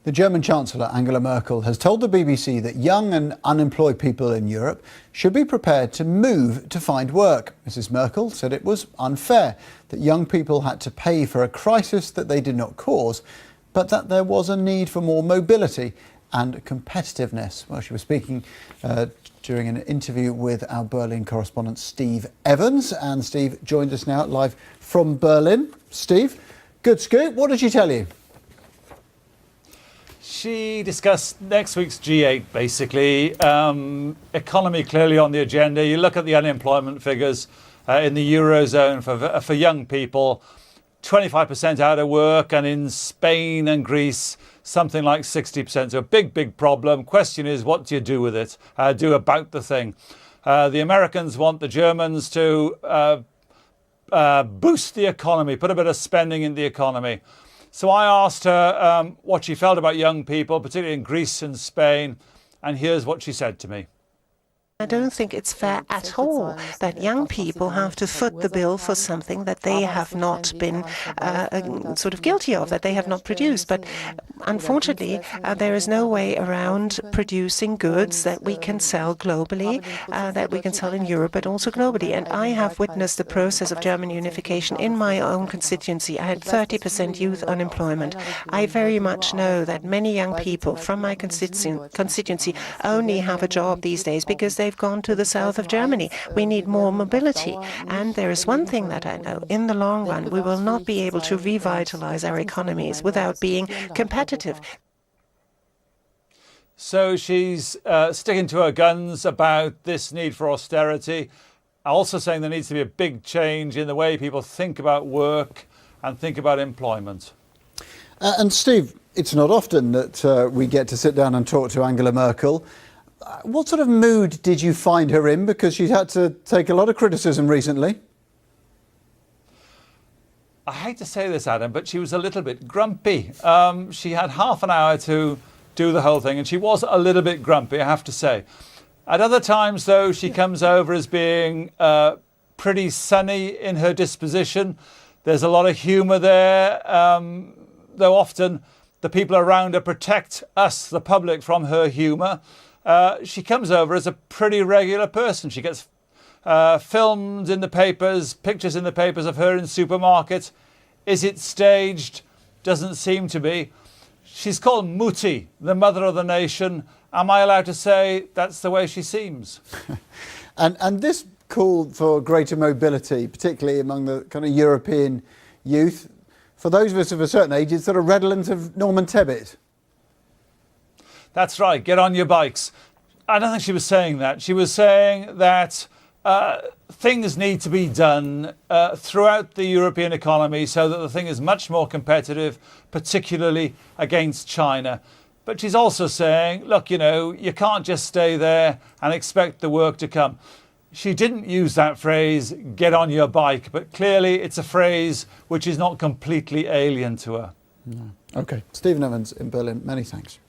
The German Chancellor, Angela Merkel, has told the BBC that young and unemployed people in Europe should be prepared to move to find work. Mrs Merkel said it was unfair that young people had to pay for a crisis that they did not cause, but that there was a need for more mobility and competitiveness. Well, she was speaking during an interview with our Berlin correspondent Steve Evans, and Steve joins us now live from Berlin. Steve, good scoop. What did she tell you? She discussed next week's G8, basically. Economy clearly on the agenda. You look at the unemployment figures in the Eurozone for young people, 25% out of work, and in Spain and Greece, something like 60%. So a big problem. Question is, what do you do with it? Do about the thing. The Americans want the Germans to boost the economy, put a bit of spending in the economy. So I asked her what she felt about young people, particularly in Greece and Spain, and here's what she said to me. I don't think it's fair at all that young people have to foot the bill for something that they have not been sort of guilty of, that they have not produced. But unfortunately, there is no way around producing goods that we can sell globally, that we can sell in Europe, but also globally. And I have witnessed the process of German unification in my own constituency. I had 30% youth unemployment. I very much know that many young people from my constituency only have a job these days because they've gone to the south of Germany. We need more mobility. And there is one thing that I know. In the long run, we will not be able to revitalise our economies without being competitive. So she's sticking to her guns about this need for austerity, also saying there needs to be a big change in the way people think about work and think about employment. And Steve, it's not often that we get to sit down and talk to Angela Merkel. What sort of mood did you find her in? Because she's had to take a lot of criticism recently. I hate to say this, Adam, but she was a little bit grumpy. She had half an hour to do the whole thing, and she was a little bit grumpy, I have to say. At other times, though, she comes over as being pretty sunny in her disposition. There's a lot of humour there, though often the people around her protect us, the public, from her humour. She comes over as a pretty regular person. She gets filmed in the papers, pictures in the papers of her in supermarkets. Is it staged? Doesn't seem to be. She's called Mutti, the mother of the nation. Am I allowed to say that's the way she seems? And this call for greater mobility, particularly among the kind of European youth, for those of us of a certain age, it's sort of redolent of Norman Tebbit. That's right, get on your bikes. I don't think she was saying that. She was saying that things need to be done throughout the European economy so that the thing is much more competitive, particularly against China. But she's also saying, look, you know, you can't just stay there and expect the work to come. She didn't use that phrase, get on your bike, but clearly it's a phrase which is not completely alien to her. No. OK, Stephen Evans in Berlin, many thanks.